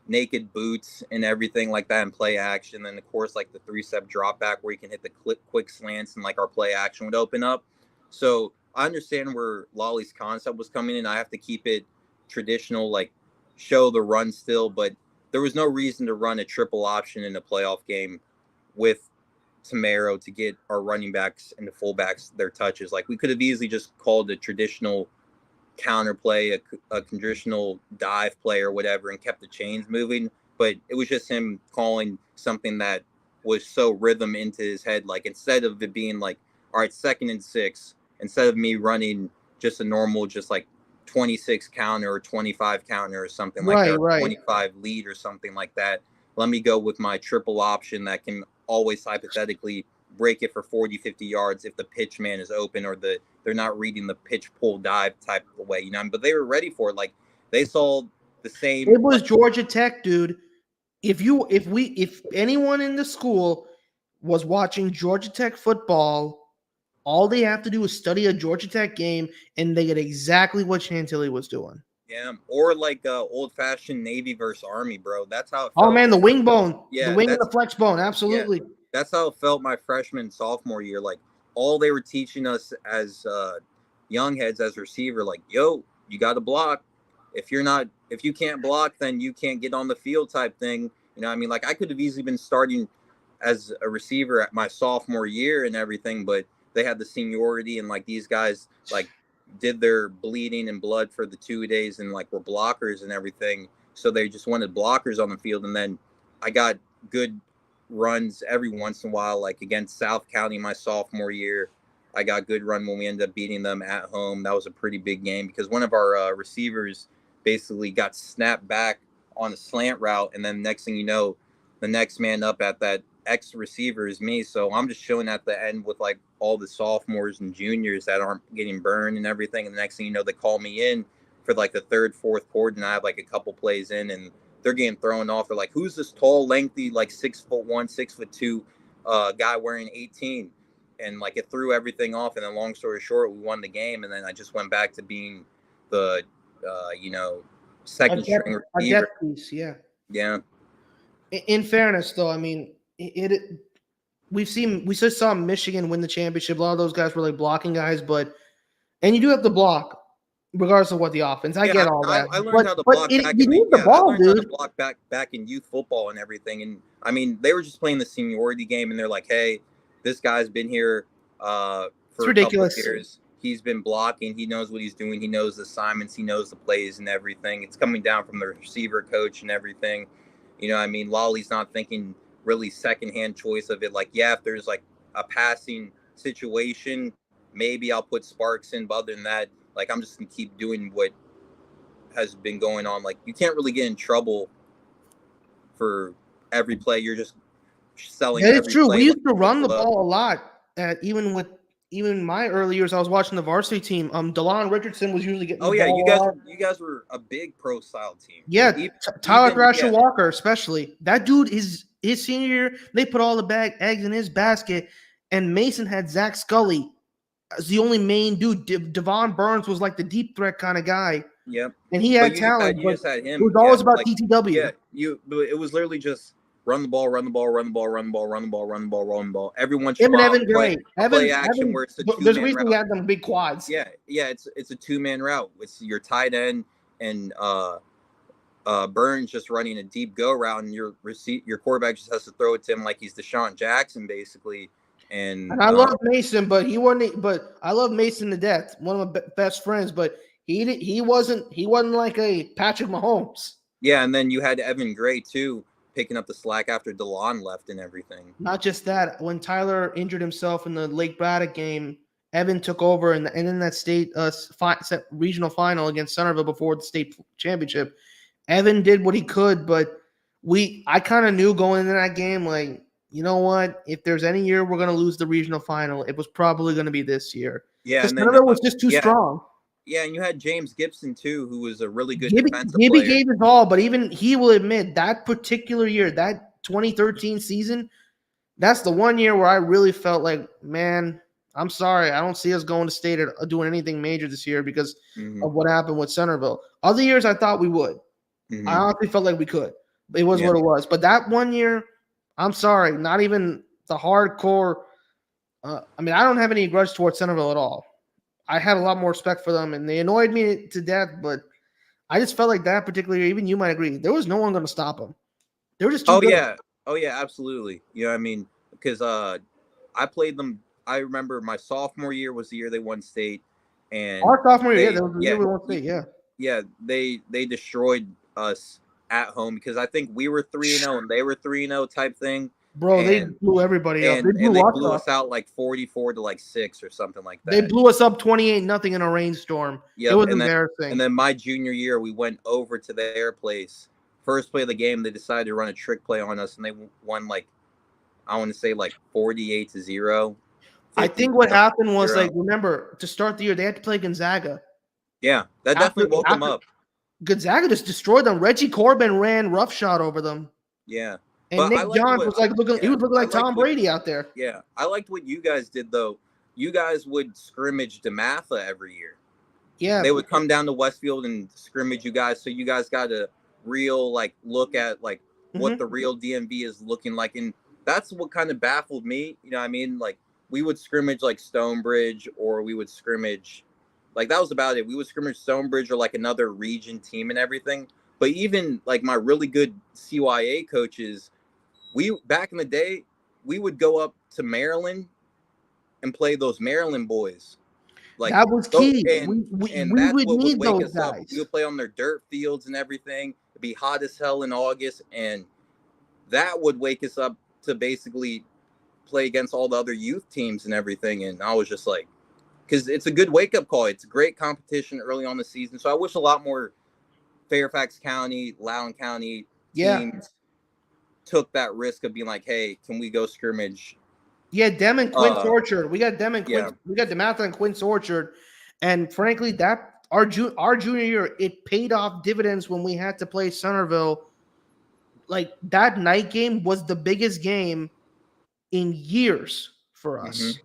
naked boots and everything like that, and play action. And of course, like the 3-step drop back where you can hit the quick slants, and like our play action would open up. So I understand where Lolly's concept was coming in. I have to keep it traditional, like show the run still, but there was no reason to run a triple option in a playoff game with Tamero to get our running backs and the fullbacks their touches. Like, we could have easily just called a traditional counter play, a traditional dive play or whatever, and kept the chains moving. But it was just him calling something that was so rhythm into his head. Like, instead of it being like, all right, 2nd and 6, instead of me running just a normal, just like 26 counter or 25 counter or something like that, or 25 lead or something like that, let me go with my triple option that can always hypothetically break it for 40, 50 yards if the pitch man is open, or they're not reading the pitch pull dive type of way, you know. But they were ready for it. Like, they saw the same. It was Georgia Tech, dude. If anyone in the school was watching Georgia Tech football, all they have to do is study a Georgia Tech game, and they get exactly what Chantilly was doing. Yeah, or like old-fashioned Navy versus Army, bro. That's how it felt. Oh, man, the wing bone. Yeah, the wing and the flex bone, absolutely. Yeah, that's how it felt my freshman and sophomore year. Like, all they were teaching us as young heads, as receiver, like, yo, you got to block. If you can't block, then you can't get on the field type thing. You know what I mean? Like, I could have easily been starting as a receiver at my sophomore year and everything, but they had the seniority, and like these guys like did their bleeding and blood for the 2 days and like were blockers and everything. So they just wanted blockers on the field. And then I got good runs every once in a while, like against South County my sophomore year. I got good run when we ended up beating them at home. That was a pretty big game because one of our receivers basically got snapped back on a slant route. And then next thing you know, the next man up at that ex-receiver as me, so I'm just chilling at the end with like all the sophomores and juniors that aren't getting burned and everything. And the next thing you know, they call me in for like the third, fourth quarter, and I have like a couple plays in, and they're getting thrown off. They're like, "Who's this tall, lengthy, like 6'1", 6'2" guy wearing 18?" And like it threw everything off. And then, long story short, we won the game, and then I just went back to being the second string A receiver. depth piece, yeah. Yeah. In fairness, though, I mean, we just saw Michigan win the championship. A lot of those guys were like blocking guys, and you do have to block regardless of what the offense. I get all that. I learned how to block back. You need the ball, I learned dude. how to block back in youth football and everything. And I mean, they were just playing the seniority game, and they're like, "Hey, this guy's been here for a couple of years. He's been blocking. He knows what he's doing. He knows the assignments. He knows the plays and everything. It's coming down from the receiver coach and everything. You know, I mean, Lolly's not thinking really secondhand choice of it. Like, yeah, if there's like a passing situation, maybe I'll put Sparks in. But other than that, like, I'm just going to keep doing what has been going on. Like, you can't really get in trouble for every play. You're just selling. Yeah, it's true. We used to run the ball a lot. Even my early years, I was watching the varsity team. DeLon Richardson was usually getting. Oh yeah, you guys were a big pro style team. Yeah, Tyler Thrasher Walker, especially that dude. His senior year, they put all the eggs in his basket, and Mason had Zach Scully as the only main dude. Devon Burns was like the deep threat kind of guy. Yep, and he had talent. You just had him. It was always about TTW. Yeah, it was literally just run the ball. Everyone Him and Evan Gray. Play action where it's a two-man there's a reason route. we had them big quads. Yeah, it's a two-man route. It's your tight end and Burns just running a deep go route, and your quarterback just has to throw it to him like he's Deshaun Jackson, basically. And I love Mason, but he wasn't. But I love Mason to death. One of my best friends, but he wasn't like a Patrick Mahomes. Yeah, and then you had Evan Gray too, picking up the slack after DeLon left and everything. Not just that, when Tyler injured himself in the Lake Braddock game, Evan took over, and in that state regional final against Centerville before the state championship, Evan did what he could, but I kind of knew going into that game, like, you know what? If there's any year we're going to lose the regional final, it was probably going to be this year. Yeah, because Centerville was just too strong. Yeah, and you had James Gibson too, who was a really good defensive player. Gibby gave his all, but even he will admit that particular year, that 2013 season, that's the one year where I really felt like, man, I'm sorry, I don't see us going to state or doing anything major this year because of what happened with Centerville. Other years, I thought we would. I honestly felt like we could. It was what it was. But that one year, I'm sorry, not even the hardcore. I mean, I don't have any grudge towards Centerville at all. I had a lot more respect for them, and they annoyed me to death, but I just felt like that particular year, even you might agree, there was no one going to stop them. They were just too good. Oh, yeah, absolutely. You know what I mean? Because I played them. I remember my sophomore year was the year they won state. And our sophomore year, that was the year we won state, yeah. Yeah, they destroyed us at home because I think we were 3-0 and they were 3-0 type thing. Bro, they blew everybody up. They blew us out like 44-6 or something like that. They blew us up 28-0 in a rainstorm. It was embarrassing. And then my junior year, we went over to their place. First play of the game, they decided to run a trick play on us, and they won like, I want to say like 48-0. I think what happened was, like, remember, to start the year, they had to play Gonzaga. Yeah, that definitely woke them up. Gonzaga just destroyed them. Reggie Korben ran roughshod over them. Yeah. And Nick Johns was like looking. He was looking like Tom Brady out there. Yeah, I liked what you guys did though. You guys would scrimmage DeMatha every year. Yeah, they would come down to Westfield and scrimmage you guys, so you guys got a real like look at like what the real DMV is looking like, and that's what kind of baffled me. You know what I mean? Like we would scrimmage like Stonebridge, or we would scrimmage like that was about it. We would scrimmage Stonebridge or like another region team and everything. But even like my really good CYA coaches. Back in the day, we would go up to Maryland and play those Maryland boys. Like that was key. And that's what would wake us up. We would play on their dirt fields and everything. It'd be hot as hell in August, and that would wake us up to basically play against all the other youth teams and everything. And I was just like, because it's a good wake up call. It's a great competition early on the season. So I wish a lot more Fairfax County, Loudoun County teams took that risk of being like, hey, can we go scrimmage? Yeah, Dem and Quince Orchard. We got Dem and Quince. Yeah. We got DeMatha and Quince Orchard. And frankly, that our junior year, it paid off dividends when we had to play Centerville. Like that night game was the biggest game in years for us.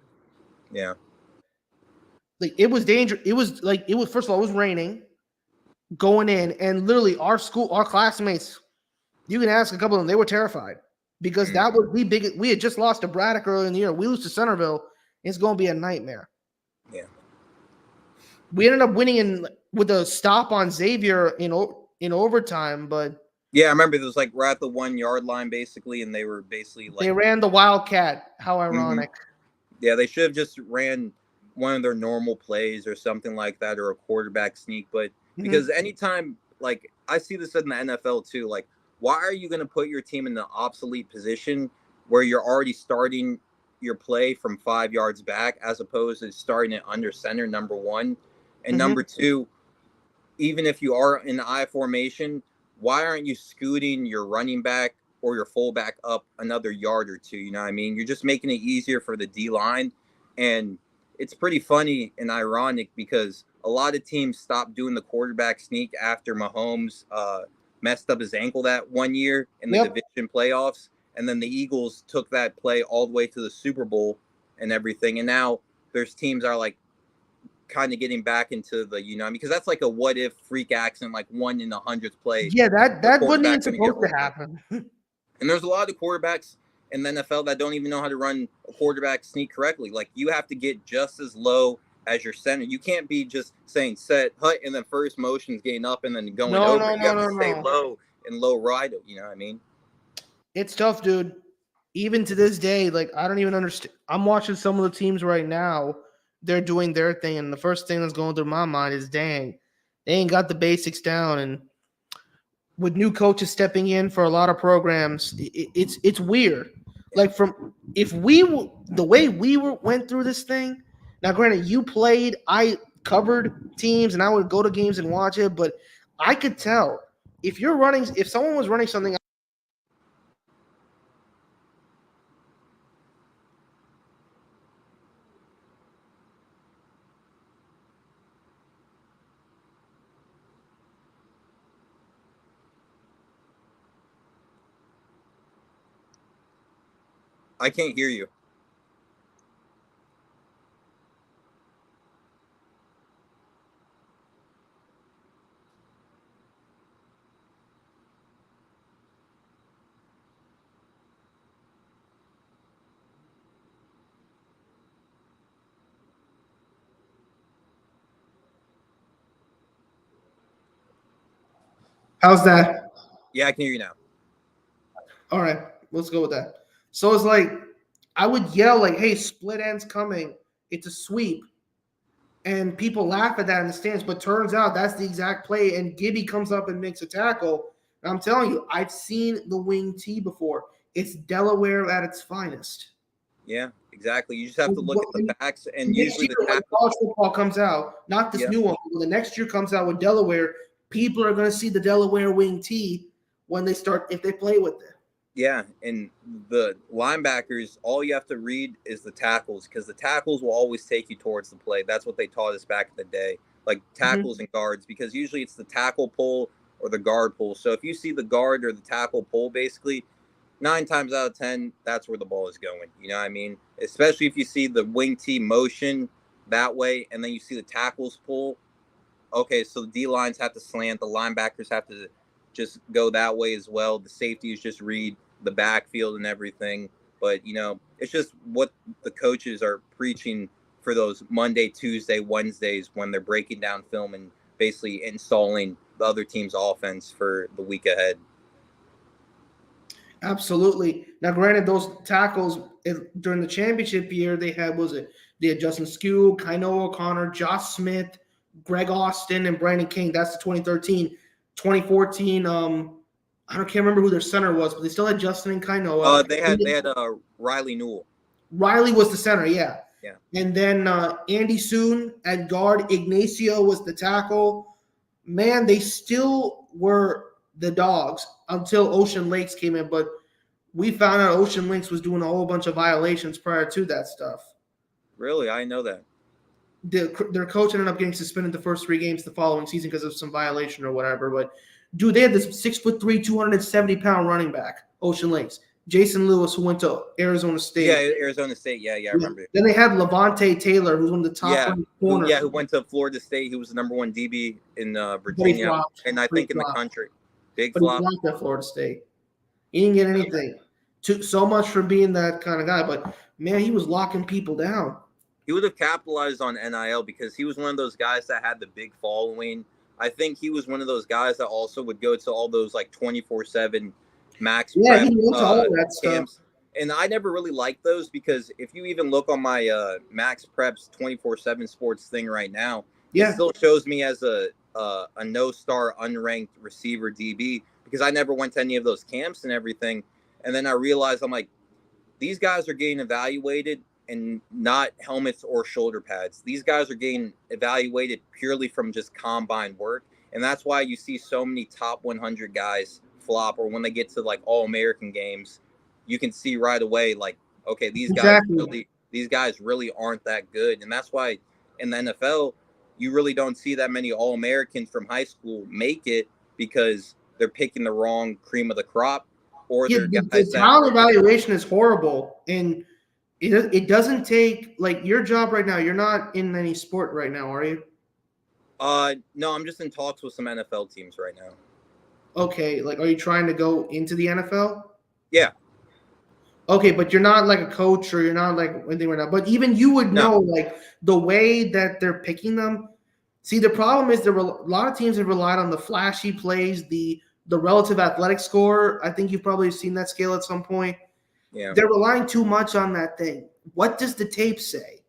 Yeah. Like it was dangerous. It was first of all, it was raining going in, and literally our classmates, you can ask a couple of them, they were terrified because that was the biggest. We had just lost to Braddock early in the year. We lose to Centerville, it's going to be a nightmare. Yeah. We ended up winning with a stop on Xavier in overtime, but yeah, I remember it was like right at the 1 yard line basically, and they were basically like they ran the Wildcat. How ironic. Yeah, they should have just ran one of their normal plays or something like that, or a quarterback sneak. But because anytime, like I see this in the NFL too, like why are you going to put your team in the obsolete position where you're already starting your play from 5 yards back as opposed to starting it under center, number one, and number two, even if you are in the I formation, why aren't you scooting your running back or your fullback up another yard or two? You know what I mean? You're just making it easier for the D line. And it's pretty funny and ironic because a lot of teams stopped doing the quarterback sneak after Mahomes messed up his ankle that 1 year in the division playoffs. And then the Eagles took that play all the way to the Super Bowl and everything. And now there's teams that are like kind of getting back into the, because that's like a what if freak accident, like 1 in 100th play. Yeah, that wasn't even supposed to happen. And there's a lot of quarterbacks in the NFL that don't even know how to run a quarterback sneak correctly. Like you have to get just as low as your center. You can't be just saying set, hut, and then first motion's getting up and then going over. You have to stay low and low ride. You know what I mean? It's tough, dude. Even to this day, like I don't even understand. I'm watching some of the teams right now. They're doing their thing, and the first thing that's going through my mind is, dang, they ain't got the basics down. And with new coaches stepping in for a lot of programs, it's weird. Like the way we went through this thing. Now, granted, you played, I covered teams, and I would go to games and watch it, but I could tell if someone was running something. I can't hear you. How's that? Yeah, I can hear you now. All right, let's go with that. So it's like I would yell like, "Hey, split ends coming! It's a sweep," and people laugh at that in the stands. But turns out that's the exact play, and Gibby comes up and makes a tackle. And I'm telling you, I've seen the wing T before. It's Delaware at its finest. Yeah, exactly. You just have to look at the backs, and usually the tackle. College football comes out, not this new one. When the next year comes out with Delaware, people are going to see the Delaware wing T when they start if they play with it. Yeah, and the linebackers, all you have to read is the tackles because the tackles will always take you towards the play. That's what they taught us back in the day, like tackles and guards, because usually it's the tackle pull or the guard pull. So if you see the guard or the tackle pull, basically 9 times out of 10, that's where the ball is going. You know what I mean? Especially if you see the wing T motion that way and then you see the tackles pull. Okay, so the D-lines have to slant. The linebackers have to just go that way as well. The safeties just read the backfield and everything. But, it's just what the coaches are preaching for those Monday, Tuesday, Wednesdays when they're breaking down film and basically installing the other team's offense for the week ahead. Absolutely. Now, granted, those tackles during the championship year, they had Justin Skew, Kainoa O'Connor, Josh Smith, Greg Austin, and Brandon King. That's the 2013. 2014, I can't remember who their center was, but they still had Justin and Kainoa. They had Riley Newell. Riley was the center, yeah. Yeah. And then Andy Soon at guard. Ignacio was the tackle. Man, they still were the dogs until Ocean Lakes came in. But we found out Ocean Links was doing a whole bunch of violations prior to that stuff. Really? I know that. Their coach ended up getting suspended the first 3 games the following season because of some violation or whatever. But dude, they had this 6'3", 270-pound running back, Ocean Links, Jason Lewis, who went to Arizona State. Yeah, Arizona State. Yeah, I remember. Then they had Levante Taylor, who's one of the top corners. Who went to Florida State. He was the number 1 DB in Virginia, and I think in the country. Big flop. He flopped at Florida State. He didn't get anything. Took so much for being that kind of guy, but man, he was locking people down. He would have capitalized on NIL because he was one of those guys that had the big following. I think he was one of those guys that also would go to all those like 24/7 max prep, he went to all that camps. stuff. And I never really liked those because if you even look on my Max Preps 24/7 sports thing right now, it still shows me as a no-star unranked receiver DB because I never went to any of those camps and everything. And then I realized I'm like, these guys are getting evaluated and not helmets or shoulder pads. These guys are getting evaluated purely from just combine work. And that's why you see so many top 100 guys flop, or when they get to like All-American games, you can see right away, like, okay, these guys really aren't that good. And that's why in the NFL, you really don't see that many All-Americans from high school make it because they're picking the wrong cream of the crop. Or the talent evaluation is horrible. And it doesn't take, like, your job right now. You're not in any sport right now, are you? No, I'm just in talks with some NFL teams right now. Okay, like, are you trying to go into the NFL? Yeah. Okay, but you're not like a coach, or you're not like anything right now. But even you would know, like, the way that they're picking them. See, the problem is a lot of teams have relied on the flashy plays, the relative athletic score. I think you've probably seen that scale at some point. Yeah. They're relying too much on that thing. What does the tape say?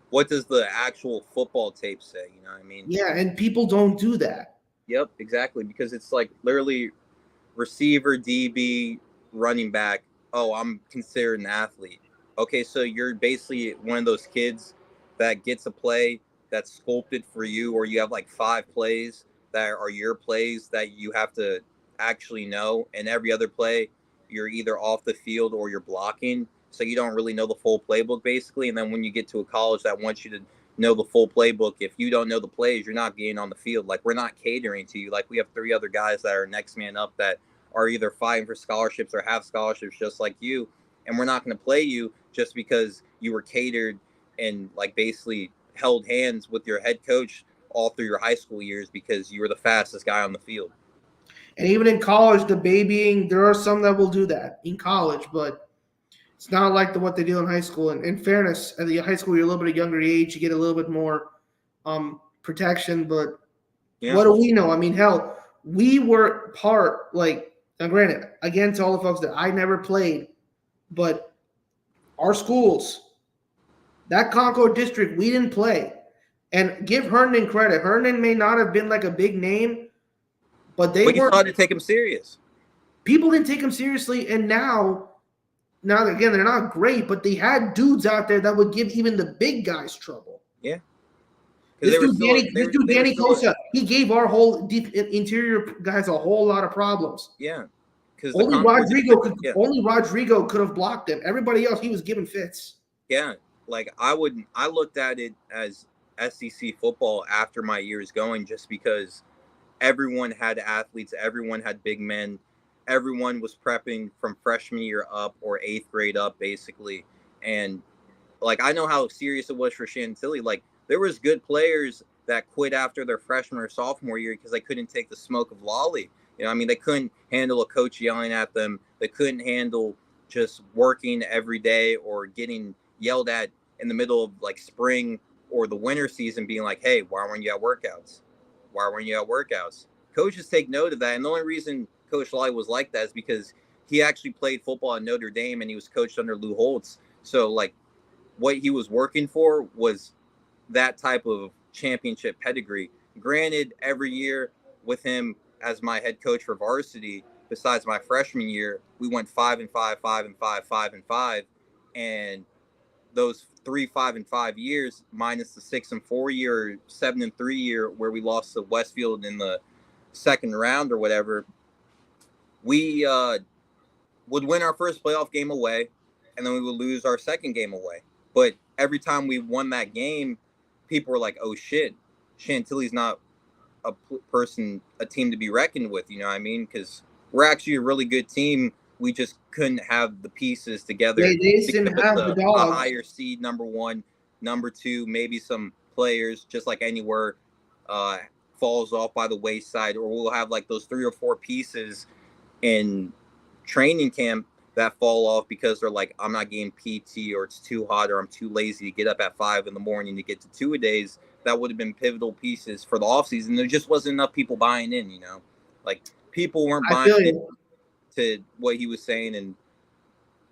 What does the actual football tape say? You know what I mean? Yeah, and people don't do that. Yep, exactly. Because it's like literally receiver, DB, running back. Oh, I'm considered an athlete. Okay, so you're basically one of those kids that gets a play that's sculpted for you, or you have like 5 plays that are your plays that you have to actually know, and every other play you're either off the field or you're blocking, so you don't really know the full playbook basically. And then when you get to a college that wants you to know the full playbook, if you don't know the plays, you're not getting on the field. Like, we're not catering to you. Like, we have 3 other guys that are next man up that are either fighting for scholarships or have scholarships just like you, and we're not going to play you just because you were catered and like basically held hands with your head coach all through your high school years because you were the fastest guy on the field. And even in college, the babying, there are some that will do that in college, but it's not like what they do in high school. And in fairness, at the high school, you're a little bit of younger age, you get a little bit more protection. But what do we know? I mean, hell, we were part, like, now granted, again, to all the folks that I never played, but our schools, that Concord district, we didn't play. And give Herndon credit. Herndon may not have been like a big name, but you started to take him serious. People didn't take him seriously, and now again, they're not great, but they had dudes out there that would give even the big guys trouble. Yeah. This dude, Danny Kosa, he gave our whole deep interior guys a whole lot of problems. Yeah. Only Rodrigo could have blocked him. Everybody else, he was giving fits. Yeah. Like, I looked at it as SEC football after my years going, just because everyone had athletes, everyone had big men, everyone was prepping from freshman year up or 8th grade up, basically. And like, I know how serious it was for Chantilly. Like, there was good players that quit after their freshman or sophomore year because they couldn't take the smoke of Lolly. You know, I mean, they couldn't handle a coach yelling at them. They couldn't handle just working every day or getting yelled at in the middle of like spring or the winter season, being like, hey, why weren't you at workouts? Why weren't you at workouts? Coaches take note of that. And the only reason Coach Lolly was like that is because he actually played football at Notre Dame and he was coached under Lou Holtz. So like, what he was working for was that type of championship pedigree. Granted, every year with him as my head coach for varsity, besides my freshman year, we went 5-5, 5-5, 5-5. And those 3 5-5 years minus the 6-4 year, 7-3 year where we lost to Westfield in the second round or whatever, we would win our first playoff game away, and then we would lose our second game away. But every time we won that game, people were like, "Oh shit, Chantilly's not a team to be reckoned with." You know what I mean? Because we're actually a really good team. We just couldn't have the pieces together They to didn't give us have the a dogs. higher seed, number one, number two, maybe some players, just like anywhere, falls off by the wayside, or we'll have like those 3 or 4 pieces in training camp that fall off because they're like, I'm not getting PT, or it's too hot, or I'm too lazy to get up at 5 in the morning to get to 2-a-days. That would have been pivotal pieces for the offseason. There just wasn't enough people buying in, you know? Like, people weren't buying in to what he was saying. And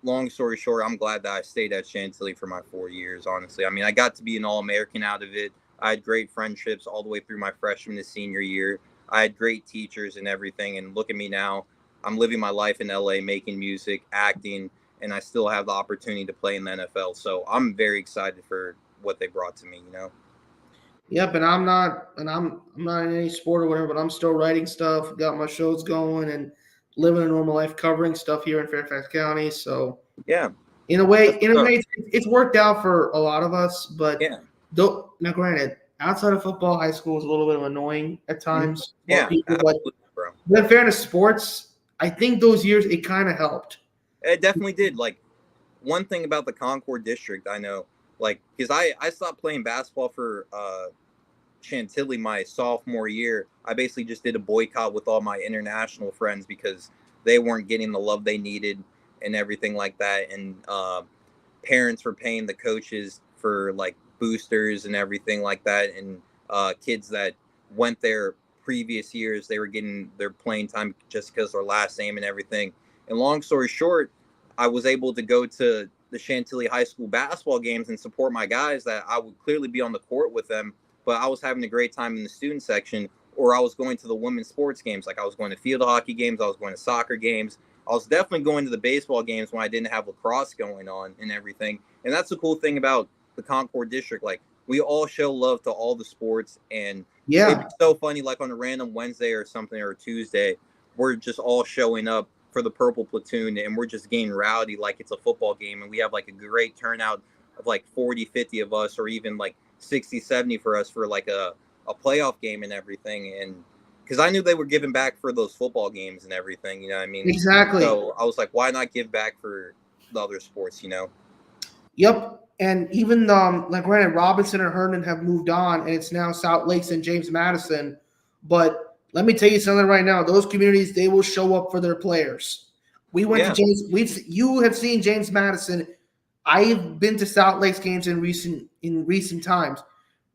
long story short, I'm glad that I stayed at Chantilly for my 4 years, honestly. I mean, I got to be an All-American out of it. I had great friendships all the way through my freshman to senior year. I had great teachers and everything. And look at me now. I'm living my life in LA, making music, acting, and I still have the opportunity to play in the NFL. So I'm very excited for what they brought to me, you know? Yep, and I'm not in any sport or whatever, but I'm still writing stuff, got my shows going, and living a normal life, covering stuff here in Fairfax County. So yeah, in a way, it's worked out for a lot of us. But yeah, now, granted, outside of football, high school is a little bit annoying at times. Yeah, people, absolutely, bro. But in fairness, sports, I think those years it kind of helped. It definitely did. Like, one thing about the Concord district, I know, like, because I stopped playing basketball for Chantilly my sophomore year. I basically just did a boycott with all my international friends because they weren't getting the love they needed and everything like that. And parents were paying the coaches for like boosters and everything like that. And kids that went there previous years, they were getting their playing time just because their last name and everything. And long story short, I was able to go to the Chantilly High School basketball games and support my guys that I would clearly be on the court with them, but I was having a great time in the student section, or I was going to the women's sports games. Like, I was going to field hockey games, I was going to soccer games. I was definitely going to the baseball games when I didn't have lacrosse going on and everything. And that's the cool thing about the Concord district. Like, we all show love to all the sports, and it'd be so funny, like on a random Wednesday or something, or a Tuesday, we're just all showing up for the purple platoon, and we're just getting rowdy like it's a football game, and we have like a great turnout of like 40-50 of us, or even like 60-70 for us for like a playoff game and everything. And because I knew they were giving back for those football games and everything, you know what I mean? Exactly. So I was like, why not give back for the other sports, you know? Yep. And even like granted, Robinson and Herndon have moved on, and it's now South Lakes and James Madison. But let me tell you something right now: those communities, they will show up for their players. We went to James. You have seen James Madison. I've been to South Lakes games in recent times.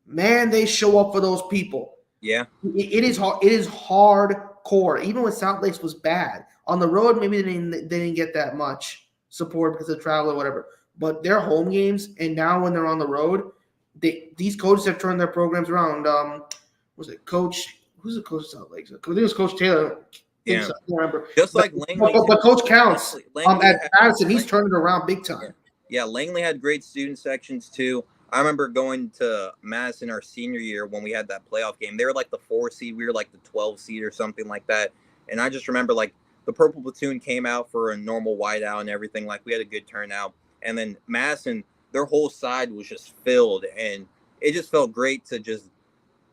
Man, they show up for those people. Yeah, it is hard. It is hardcore. Even when South Lakes was bad on the road, maybe they didn't get that much support because of travel or whatever. But their home games, and now when they're on the road, these coaches have turned their programs around. Was it Coach? Who's the coach of South Lakes? I think it was Coach Taylor. Yeah, so, I don't remember. Just like Langley. But Coach Counts at Madison, he's turned it around big time. Yeah, Langley had great student sections too. I remember going to Madison our senior year when we had that playoff game. They were like the 4 seed. We were like the 12 seed or something like that. And I just remember like the purple platoon came out for a normal whiteout and everything. Like, we had a good turnout. And then Madison, their whole side was just filled. And it just felt great to just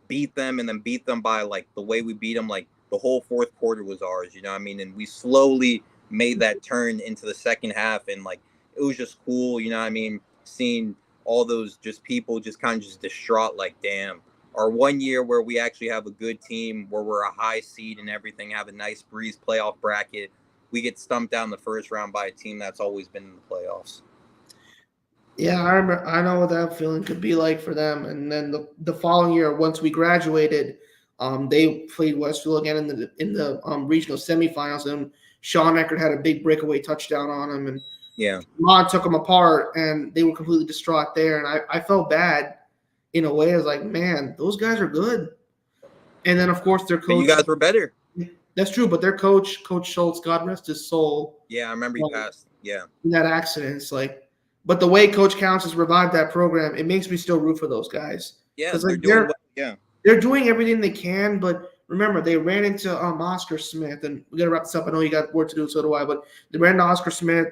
beat them, and then beat them by like the way we beat them. Like, the whole fourth quarter was ours, you know what I mean? And we slowly made that turn into the second half. And like, it was just cool, you know what I mean? Seeing all those just people just kind of just distraught, like, damn, our 1 year where we actually have a good team, where we're a high seed and everything, have a nice breeze playoff bracket, we get stumped down the first round by a team that's always been in the playoffs. Yeah, I remember. I know what that feeling could be like for them. And then the following year, once we graduated, they played Westfield again in the regional semifinals, and Sean Eckert had a big breakaway touchdown on him, and Mon took them apart, and they were completely distraught there. And I felt bad in a way. I was like, man, those guys are good. And then, of course, their coach. And you guys were better. That's true, but their coach, Coach Schultz, God rest his soul. Yeah, I remember he passed. Yeah. In that accident, it's like. But the way Coach Counts has revived that program, it makes me still root for those guys. Yeah, they're doing everything they can, but remember they ran into Oscar Smith, and we gotta wrap this up. I know you got work to do, so do I. But they ran into Oscar Smith.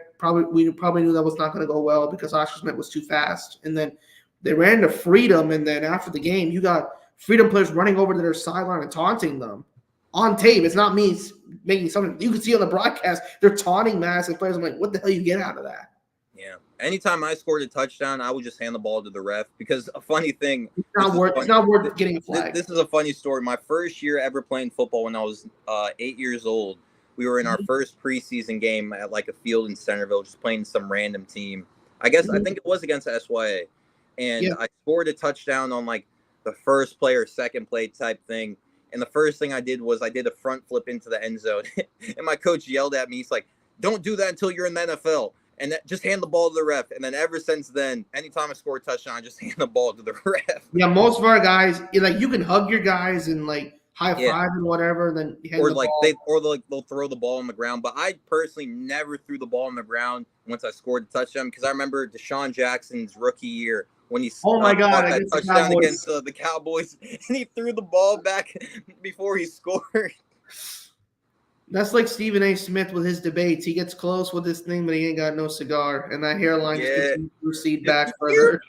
We probably knew that was not going to go well because Oscar Smith was too fast. And then they ran to Freedom, and then after the game, you got Freedom players running over to their sideline and taunting them on tape. It's not me making something you can see on the broadcast. They're taunting Madison players. I'm like, what the hell you get out of that? Yeah. Anytime I scored a touchdown, I would just hand the ball to the ref because a funny thing. It's not worth getting a flag. This is a funny story. My first year ever playing football when I was 8 years old, we were in our first preseason game at like a field in Centerville, just playing some random team. I think it was against SGIII. And I scored a touchdown on like the first play or second play type thing. And the first thing I did was I did a front flip into the end zone. And my coach yelled at me. He's like, don't do that until you're in the NFL. And just hand the ball to the ref. And then ever since then, anytime I score a touchdown, I just hand the ball to the ref. Yeah, most of our guys, like you can hug your guys and like high five and whatever. Then hand or the like ball. they'll throw the ball on the ground. But I personally never threw the ball on the ground once I scored a touchdown because I remember Deshaun Jackson's rookie year when he caught that touchdown against the Cowboys, and he threw the ball back before he scored. That's like Stephen A. Smith with his debates. He gets close with this thing, but he ain't got no cigar. And that hairline just gets him to recede back further.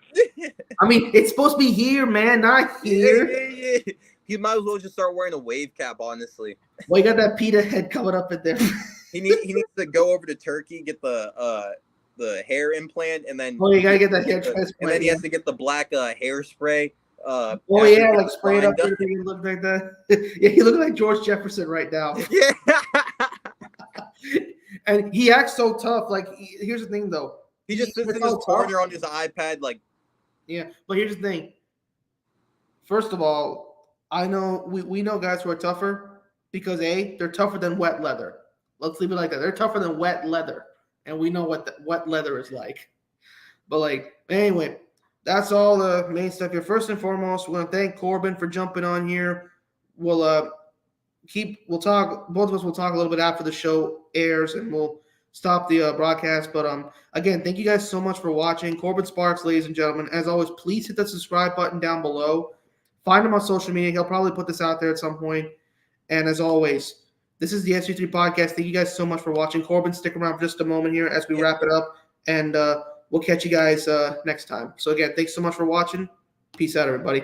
I mean, it's supposed to be here, man, not here. Yeah. He might as well just start wearing a wave cap, honestly. Well, you got that PETA head coming up in there. He needs to go over to Turkey, get the hair implant, and then you gotta get that hair transplant. And then he has to get the black hairspray. Like spray it up there. He look like that. Yeah, he look like George Jefferson right now. Yeah. And he acts so tough. Like, here's the thing, though. He just sits in his corner on his iPad, like. Yeah, but here's the thing. First of all, I know we know guys who are tougher because they're tougher than wet leather. Let's leave it like that. They're tougher than wet leather, and we know what wet leather is like. But like, anyway. That's all the main stuff here. First and foremost, we're going to thank Korben for jumping on here. We'll talk. Both of us will talk a little bit after the show airs, and we'll stop the broadcast. But again, thank you guys so much for watching. Korben Sparks, ladies and gentlemen. As always, please hit the subscribe button down below. Find him on social media. He'll probably put this out there at some point. And as always, this is the SGIII podcast. Thank you guys so much for watching. Korben, stick around for just a moment here as we wrap it up. And we'll catch you guys next time. So again, thanks so much for watching. Peace out, everybody.